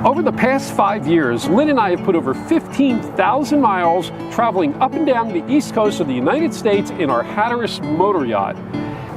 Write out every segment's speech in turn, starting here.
Over the past 5 years, Lynn and I have put over 15,000 miles traveling up and down the east coast of the United States in our Hatteras Motor Yacht.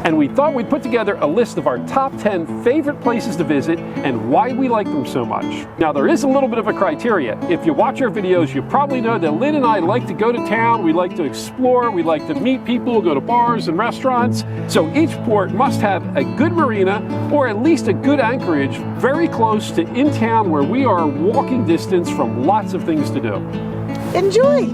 And we thought we'd put together a list of our top 10 favorite places to visit and why we like them so much. Now, there is a little bit of a criteria. If you watch our videos, you probably know that Lynn and I like to go to town, we like to explore, we like to meet people, go to bars and restaurants. So each port must have a good marina or at least a good anchorage very close to in town where we are walking distance from lots of things to do. Enjoy!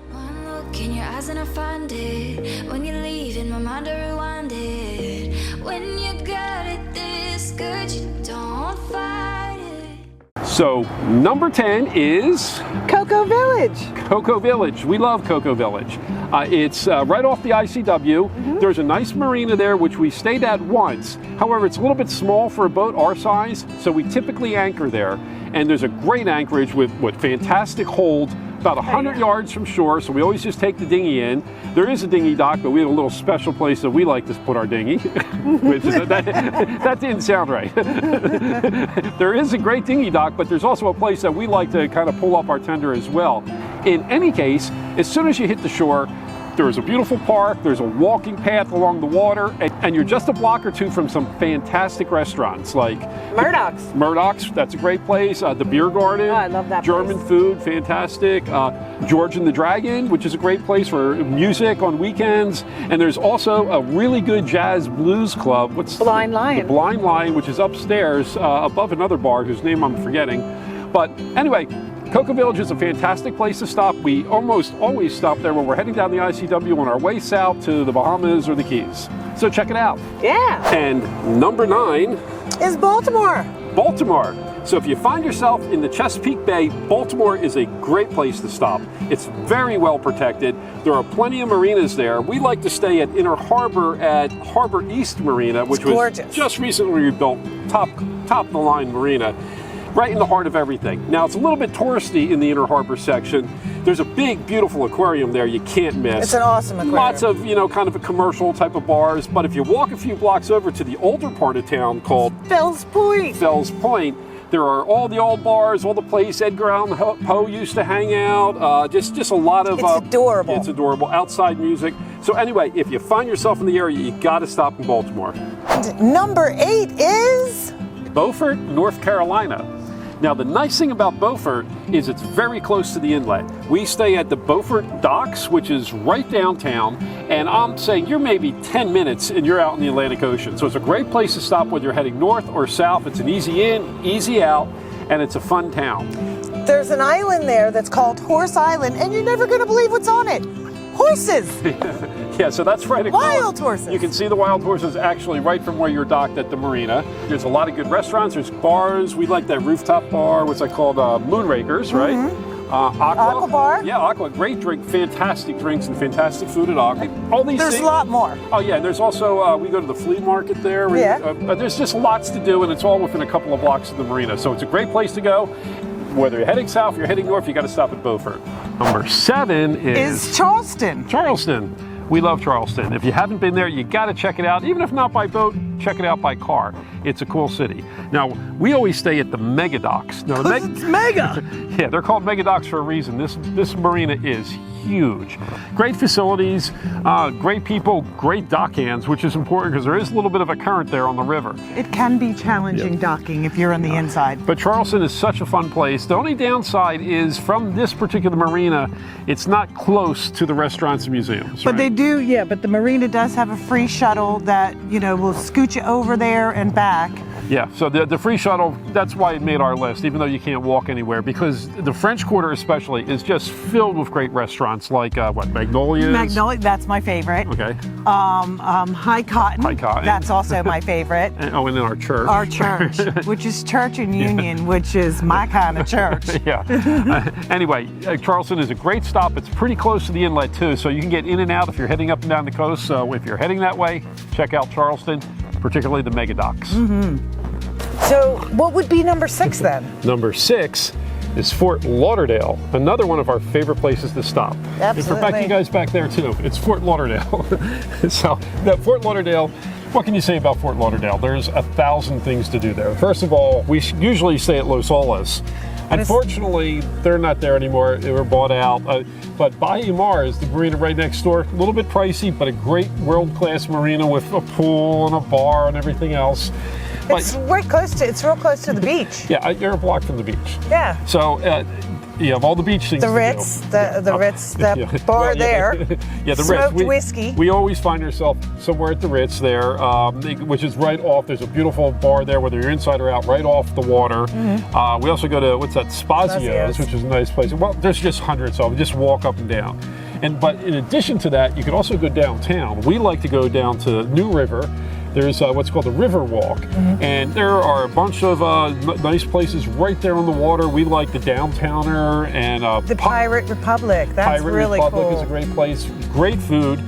One look in your eyes and I find it. When you leave in my mind I rewind it. When you got it this good, you don't fight it. So number 10 is Cocoa Village. Cocoa Village. We love Cocoa Village. It's right off the ICW. There's a nice marina there, which we stayed at once. However, it's a little bit small for a boat our size, so we typically anchor there. And there's a great anchorage with fantastic hold, about 100 yards from shore, so we always just take the dinghy in. There is a dinghy dock, but we have a little special place that we like to put our dinghy. Which is, that didn't sound right. There is a great dinghy dock, but there's also a place that we like to kind of pull up our tender as well. In any case, as soon as you hit the shore, there's a beautiful park, there's a walking path along the water, and you're just a block or two from some fantastic restaurants like Murdoch's, that's a great place. The Beer Garden, I love that German place. food, fantastic. George and the Dragon, which is a great place for music on weekends. And there's also a really good jazz blues club. What's Blind Lion. The Blind Lion, which is upstairs above another bar whose name I'm forgetting. But anyway, Cocoa Village is a fantastic place to stop. We almost always stop there when we're heading down the ICW on our way south to the Bahamas or the Keys. So check it out. Yeah. And number 9 Is Baltimore. Baltimore. So if you find yourself in the Chesapeake Bay, Baltimore is a great place to stop. It's very well protected. There are plenty of marinas there. We like to stay at Inner Harbor at Harbor East Marina, which was just recently rebuilt, top of the line marina. Right in the heart of everything. Now, it's a little bit touristy in the Inner Harbor section. There's a big, beautiful aquarium there you can't miss. It's an awesome aquarium. Lots of, kind of a commercial type of bars. But if you walk a few blocks over to the older part of town called Fells Point, there are all the old bars, all the place Edgar Allan Poe used to hang out. Just a lot of... It's adorable. It's adorable. Outside music. So anyway, if you find yourself in the area, you got to stop in Baltimore. Number 8 is Beaufort, North Carolina. Now, the nice thing about Beaufort is it's very close to the inlet. We stay at the Beaufort Docks, which is right downtown, and I'm saying you're maybe 10 minutes and you're out in the Atlantic Ocean. So it's a great place to stop whether you're heading north or south. It's an easy in, easy out, and it's a fun town. There's an island there that's called Horse Island, and you're never going to believe what's on it. Horses! Yeah, so that's right across. Wild horses! You can see the wild horses actually right from where you're docked at the marina. There's a lot of good restaurants, there's bars. We like that rooftop bar, what's that called? Moonrakers, right? Aqua Bar? Yeah, Aqua, great drink, fantastic drinks and fantastic food at Aqua. All these There's things. a lot more. Oh yeah, and there's also, we go to the flea market there. Yeah. There's just lots to do, and it's all within a couple of blocks of the marina. So it's a great place to go. Whether you're heading south or you're heading north, you got to stop at Beaufort. Number 7 is Charleston. Charleston. We love Charleston. If you haven't been there, you got to check it out. Even if not by boat, check it out by car. It's a cool city. Now, we always stay at the mega docks. Now, It's mega. Yeah, they're called mega docks for a reason. This marina is huge. Great facilities, great people, great dock hands, which is important because there is a little bit of a current there on the river. It can be challenging docking if you're on the inside. But Charleston is such a fun place. The only downside is from this particular marina, it's not close to the restaurants and museums. But they do, yeah, but the marina does have a free shuttle that, will scoot you over there and back. Yeah, so the free shuttle, that's why it made our list, even though you can't walk anywhere, because the French Quarter especially is just filled with great restaurants like, Magnolia's? Magnolia, that's my favorite. Okay. High Cotton. High Cotton. That's also my favorite. And then our church. Our church, which is Church and Union, which is my kind of church. Yeah. Anyway, Charleston is a great stop. It's pretty close to the inlet too, so you can get in and out if you're heading up and down the coast. So if you're heading that way, check out Charleston, particularly the mega docks. So what would be number 6 then? Number 6 is Fort Lauderdale, another one of our favorite places to stop. Absolutely. In fact, you guys back there too. It's Fort Lauderdale. So that Fort Lauderdale What can you say about Fort Lauderdale? There's 1,000 things to do there. First of all, we usually stay at Los Olas. Unfortunately, they're not there anymore. They were bought out. But Bayou Mar is the marina right next door. A little bit pricey, but a great world-class marina with a pool and a bar and everything else. It's real close to the beach. Yeah, you're a block from the beach. Yeah. So you have all the beach things. The Ritz, the Ritz, the bar there. Yeah, the Smoked Ritz. whiskey. We always find ourselves somewhere at the Ritz there, which is right off. There's a beautiful bar there, whether you're inside or out, right off the water. We also go to, what's that, Spazio's, which is a nice place. Well, there's just hundreds of them. Just walk up and down. But in addition to that, you can also go downtown. We like to go down to New River. There's what's called the River Walk, and there are a bunch of nice places right there on the water. We like the Downtowner and the Pirate Republic. That's Pirate really Republic cool. is a great place, great food.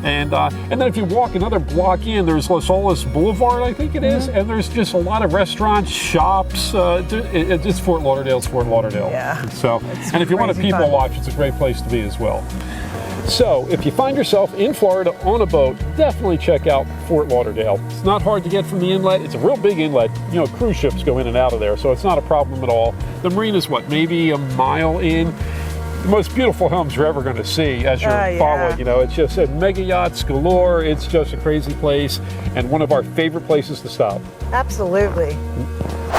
And then if you walk another block in, there's Los Olas Boulevard, I think it is, and there's just a lot of restaurants, shops. It's Fort Lauderdale's Fort Lauderdale. Yeah. So, and if you want to people watch, it's a great place to be as well. So, if you find yourself in Florida on a boat, definitely check out Fort Lauderdale. It's not hard to get from the inlet. It's a real big inlet. You know, cruise ships go in and out of there, so it's not a problem at all. The marina's what, maybe a mile in? The most beautiful homes you're ever going to see as you're following. You know, it's just mega yachts galore. It's just a crazy place and one of our favorite places to stop. Absolutely.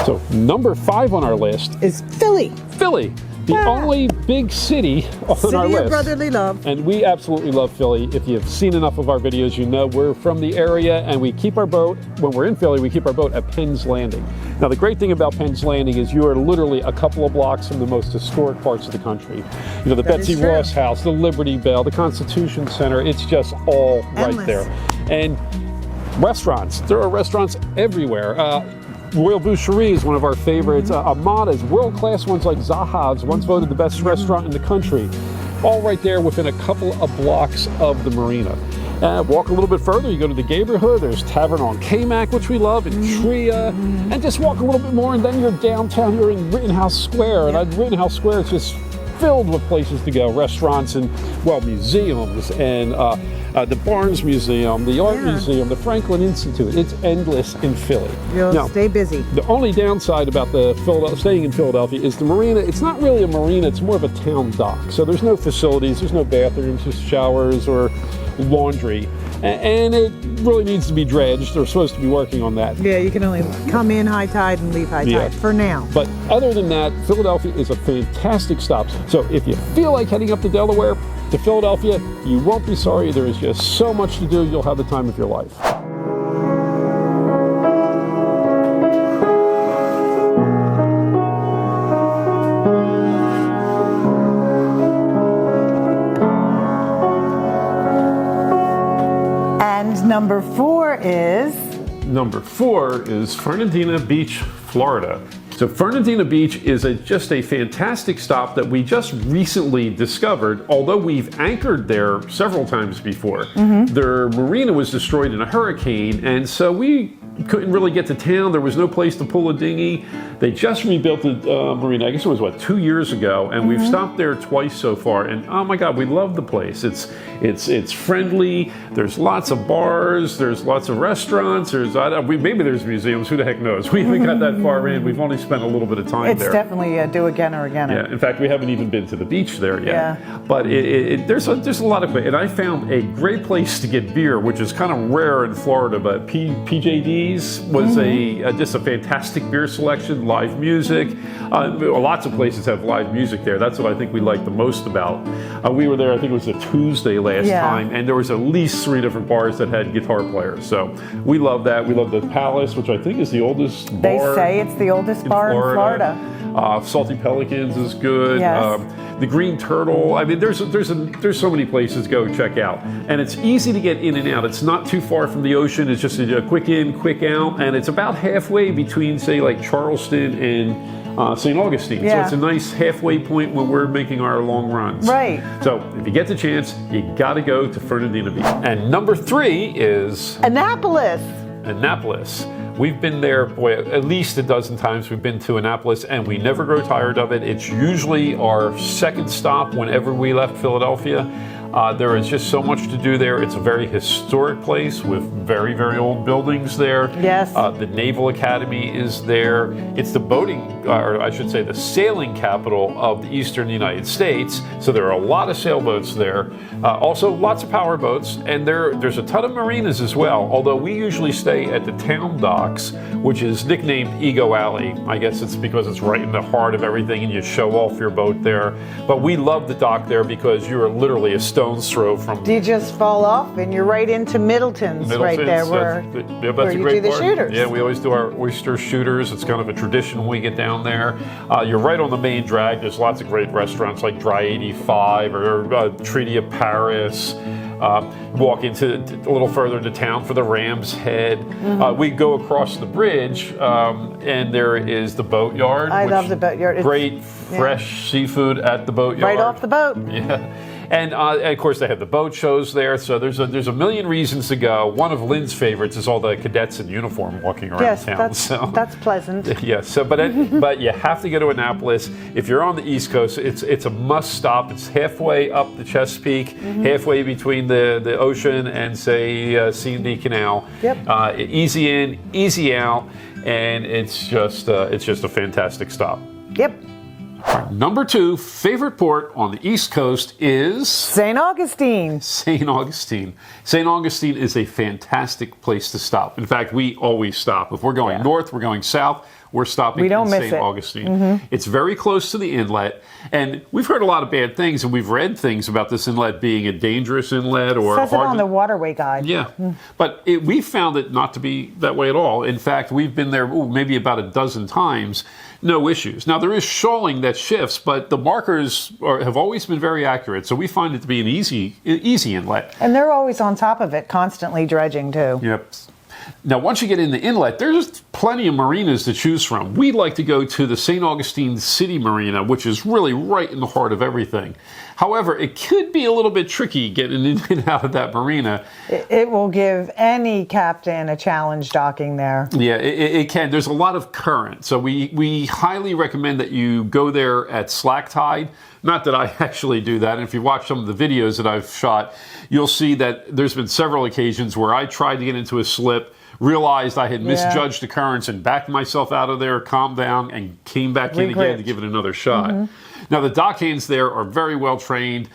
So, number 5 on our list is Philly. Philly. The only big city on our list. City of brotherly love. And we absolutely love Philly. If you've seen enough of our videos, you know we're from the area and we keep our boat, when we're in Philly, we keep our boat at Penn's Landing. Now the great thing about Penn's Landing is you are literally a couple of blocks from the most historic parts of the country. You know, the Betsy Ross House, the Liberty Bell, the Constitution Center, it's just all right there. And restaurants, there are restaurants everywhere. Royal Boucherie is one of our favorites. Amada's, world-class ones like Zahav's, once voted the best restaurant in the country. All right there within a couple of blocks of the marina. Walk a little bit further, you go to the neighborhood, there's Tavern on Kamak, which we love, and Tria. And just walk a little bit more, and then you're downtown, you're in Rittenhouse Square. And Rittenhouse Square is just filled with places to go, restaurants and, well, museums, and the Barnes Museum, the Art Museum, the Franklin Institute. It's endless in Philly. You'll stay busy. The only downside about staying in Philadelphia is the marina. It's not really a marina, it's more of a town dock. So there's no facilities, there's no bathrooms, just showers or laundry. And it really needs to be dredged. They're supposed to be working on that. Yeah, you can only come in high tide and leave high tide for now. But other than that, Philadelphia is a fantastic stop. So if you feel like heading up to Delaware, to Philadelphia, you won't be sorry. There is just so much to do. You'll have the time of your life. And number 4 is? Number 4 is Fernandina Beach, Florida. So Fernandina Beach is just a fantastic stop that we just recently discovered, although we've anchored there several times before. Their marina was destroyed in a hurricane, and so we couldn't really get to town. There was no place to pull a dinghy. They just rebuilt the marina, I guess it was, 2 years ago, and we've stopped there twice so far, and oh my God, we love the place. It's friendly, there's lots of bars, there's lots of restaurants, maybe there's museums, who the heck knows? We haven't got that far in, we've only spent a little bit of time there. It's definitely a do again or again. Yeah, in fact, we haven't even been to the beach there yet. Yeah. But there's a lot of, and I found a great place to get beer, which is kind of rare in Florida, but PJD's was just a fantastic beer selection, live music. Lots of places have live music there. That's what I think we like the most about. We were there, I think it was a Tuesday last time, and there was at least 3 different bars that had guitar players. So we love that. We love the Palace, which I think is the oldest bar. They say it's the oldest bar in Florida. Salty Pelicans is good. Yes. The Green Turtle. I mean, there's so many places to go check out, and it's easy to get in and out. It's not too far from the ocean. It's just a quick in, quick out, and it's about halfway between, say, like Charleston and St. Augustine. So it's a nice halfway point when we're making our long runs. Right. So if you get the chance, you got to go to Fernandina Beach. And number 3 is Annapolis. Annapolis. We've been there, boy, at least a dozen times we've been to Annapolis, and we never grow tired of it. It's usually our second stop whenever we left Philadelphia. There is just so much to do there. It's a very historic place with very, very old buildings there. Yes. The Naval Academy is there. It's the boating, or I should say the sailing capital of the eastern United States. So there are a lot of sailboats there. Also lots of power boats, and there's a ton of marinas as well, although we usually stay at the town docks, which is nicknamed Ego Alley. I guess it's because it's right in the heart of everything and you show off your boat there. But we love the dock there because you are literally a stone's throw from... You just fall off and you're right into Middleton's right there where you do the shooters. Yeah, we always do our oyster shooters. It's kind of a tradition when we get down there. You're right on the main drag. There's lots of great restaurants like Dry 85 or Treaty of Paris. Walk into a little further into town for the Ram's Head. We go across the bridge and there is the boat yard. I love the boat yard. Great fresh seafood at the boat yard. Right off the boat. Yeah. And of course they have the boat shows there, so there's a million reasons to go. One of Lynn's favorites is all the cadets in uniform walking around town. Yes, that's pleasant. Yes, so, but you have to go to Annapolis. If you're on the East Coast, it's a must stop. It's halfway up the Chesapeake, halfway between the ocean and say C&D Canal. Yep. Easy in, easy out, and it's just a fantastic stop. Yep. Number 2 favorite port on the East Coast is St. Augustine. St. Augustine. St. Augustine is a fantastic place to stop. In fact, we always stop. If we're going north, we're going south, we're stopping in St. Augustine. It's very close to the inlet, and we've heard a lot of bad things, and we've read things about this inlet being a dangerous inlet or It says it on the waterway guide. Yeah, but we found it not to be that way at all. In fact, we've been there maybe about a dozen times. No issues. Now, there is shoaling that shifts, but the markers have always been very accurate, so we find it to be an easy inlet. And they're always on top of it, constantly dredging, too. Yep. Now, once you get in the inlet, there's plenty of marinas to choose from. We like to go to the St. Augustine City Marina, which is really right in the heart of everything. However, it could be a little bit tricky getting in and out of that marina. It will give any captain a challenge docking there. Yeah, it can. There's a lot of current. So we highly recommend that you go there at slack tide. Not that I actually do that. And if you watch some of the videos that I've shot, you'll see that there's been several occasions where I tried to get into a slip, realized I had misjudged the currents and backed myself out of there, calmed down, and came back in again to give it another shot. Now, the dockhands there are very well trained,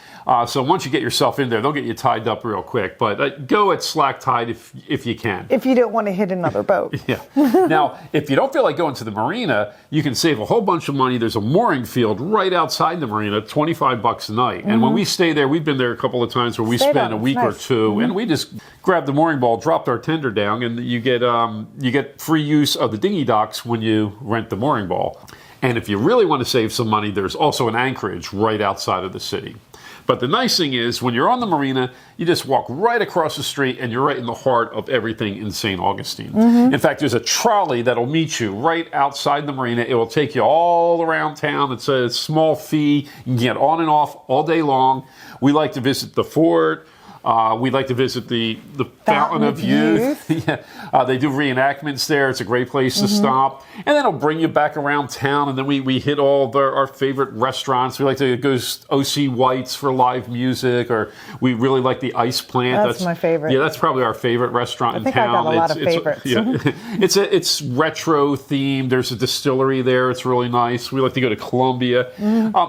so once you get yourself in there, they'll get you tied up real quick. But go at slack tide if you can. If you don't want to hit another boat. Yeah. Now, if you don't feel like going to the marina, you can save a whole bunch of money. There's a mooring field right outside the marina, $25 a night. And when we stay there, we've been there a couple of times where we spent a week or two, and we just grabbed the mooring ball, dropped our tender down, and you get free use of the dinghy docks when you rent the mooring ball. And if you really want to save some money, there's also an anchorage right outside of the city. But the nice thing is, when you're on the marina, you just walk right across the street and you're right in the heart of everything in St. Augustine. In fact, there's a trolley that'll meet you right outside the marina. It will take you all around town. It's a small fee. You can get on and off all day long. We like to visit the fort. We'd like to visit the Fountain of Youth. They do reenactments there. It's a great place to stop. And then it'll bring you back around town, and then we hit all our favorite restaurants. We like to go O.C. White's for live music, or we really like the Ice Plant. That's my favorite. Yeah, that's probably our favorite restaurant in town. I got a lot of favorites. It's retro themed. There's a distillery there. It's really nice. We like to go to Columbia.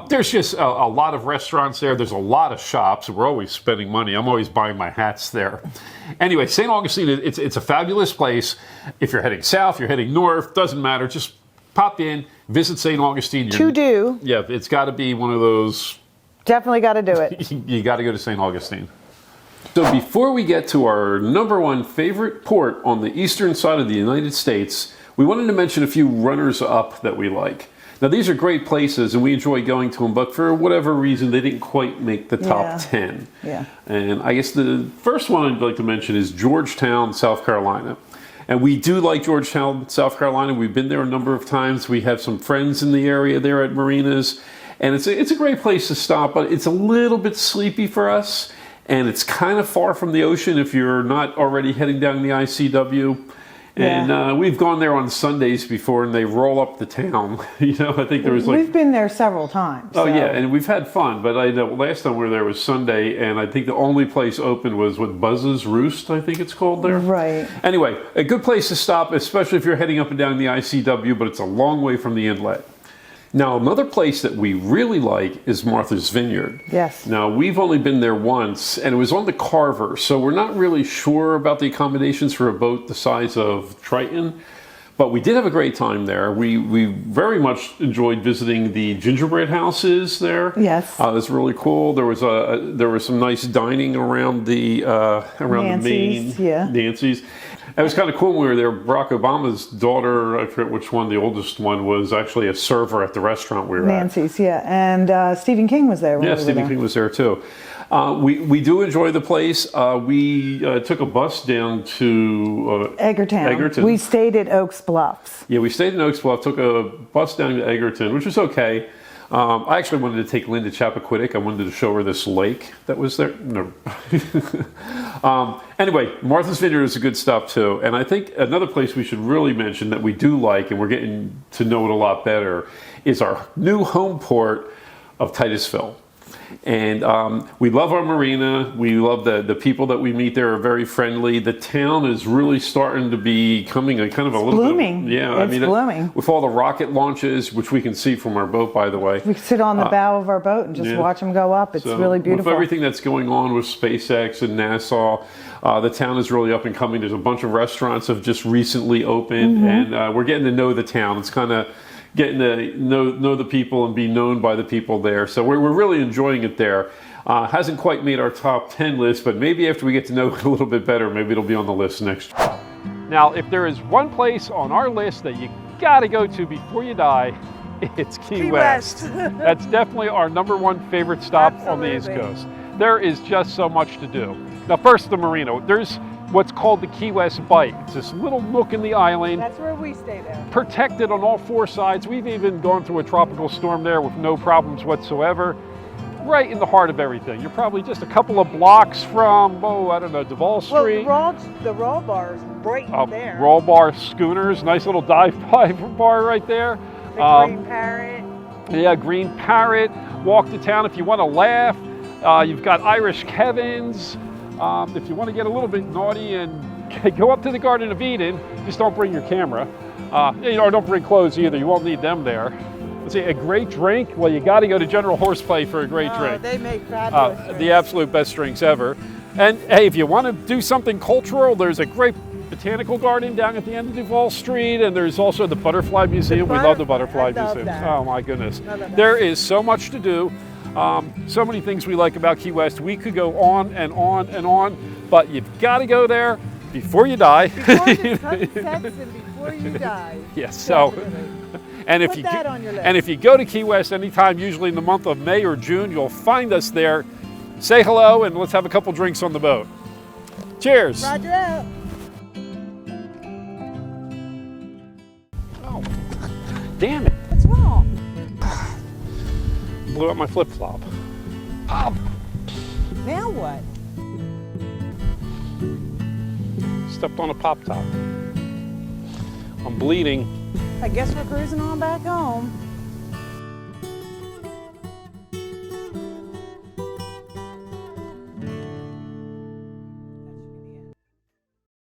There's just a lot of restaurants there. There's a lot of shops. We're always spending money. I'm always buying my hats there. Anyway, St. Augustine, it's a fabulous place. If you're heading south, you're heading north, doesn't matter. Just pop in, visit St. Augustine. To do. Yeah, it's got to be one of those. Definitely got to do it. You got to go to St. Augustine. So before we get to our number 1 favorite port on the eastern side of the United States, we wanted to mention a few runners-up that we like. Now, these are great places, and we enjoy going to them, but for whatever reason, they didn't quite make the top 10. Yeah. And I guess the first one I'd like to mention is Georgetown, South Carolina. And we do like Georgetown, South Carolina. We've been there a number of times. We have some friends in the area there at marinas. And it's a great place to stop, but it's a little bit sleepy for us. And it's kind of far from the ocean if you're not already heading down the ICW. And we've gone there on Sundays before, and they roll up the town. You know, I think there was like... We've been there several times. Oh, so. yeah, and we've had fun. But I know last time we were there was Sunday, and I think the only place open was what, Buzz's Roost, I think it's called there. Right. Anyway, a good place to stop, especially if you're heading up and down the ICW, but it's a long way from the inlet. Now, another place that we really like is Martha's Vineyard. Yes. Now, we've only been there once, and it was on the Carver, so we're not really sure about the accommodations for a boat the size of Triton, but we did have a great time there. We very much enjoyed visiting the gingerbread houses there. Yes. It was really cool. There was some nice dining around the Nancy's, the main yeah. Nancy's. It was kind of cool when we were there. Barack Obama's daughter, I forget which one, the oldest one, was actually a server at the restaurant we were Nancy's, yeah. And Stephen King was there. at. Yeah, Stephen King was there too. We do enjoy the place. We took a bus down to Egerton. We stayed at Oaks Bluffs. Yeah, we stayed in Oaks Bluff, took a bus down to Egerton, which was okay. I actually wanted to take Lynn to Chappaquiddick. I wanted to show her this lake that was there. No. Anyway, Martha's Vineyard is a good stop too. And I think another place we should really mention that we do like, and we're getting to know it a lot better, is our new home port of Titusville. And we love our marina. We love the people that we meet there are very friendly. The town is really starting to be becoming a kind of a little blooming. bit. Yeah, it's blooming. With all the rocket launches, which we can see from our boat, by the way. We sit on the bow of our boat and just watch them go up. It's really beautiful. With everything that's going on with SpaceX and NASA, the town is really up and coming. There's a bunch of restaurants have just recently opened, and we're getting to know the town. It's kind of getting to know the people and be known by the people there. So we're really enjoying it there. Hasn't quite made our top 10 list, but maybe after we get to know it a little bit better, maybe it'll be on the list next year. Now, if there is one place on our list that you got to go to before you die, it's Key West. That's definitely our #1 favorite stop on the East Coast. There is just so much to do. Now, first, the marina. There's what's called the Key West Bight. It's this little nook in the island. That's where we stay there. Protected on all 4 sides. We've even gone through a tropical storm there with no problems whatsoever. Right in the heart of everything. You're probably just a couple of blocks from, Duval Street. Well, the roll bar is right there. Roll bar schooners, nice little dive bar right there. The Green Parrot. Yeah, Green Parrot. Walk to town if you want to laugh. You've got Irish Kevin's. If you want to get a little bit naughty and go up to the Garden of Eden, just don't bring your camera. Or don't bring clothes either. You won't need them there. Let's see, a great drink. Well, you got to go to General Horseplay for a great drink. They make fabulous drinks. The absolute best drinks ever. And hey, if you want to do something cultural, there's a great botanical garden down at the end of Duval Street, and there's also the Butterfly Museum. We love the Butterfly Museum. That. Oh my goodness. There is so much to do. So many things we like about Key West. We could go on and on and on, but you've got to go there before you die. Before the sun sets and before you die. Yes. So, and Put that on your list. And if you go to Key West anytime, usually in the month of May or June, you'll find us there. Say hello, and let's have a couple drinks on the boat. Cheers. Roger out. Oh, damn it! What's wrong? Blew up my flip-flop. Oh. Now what? Stepped on a pop top. I'm bleeding. I guess we're cruising on back home.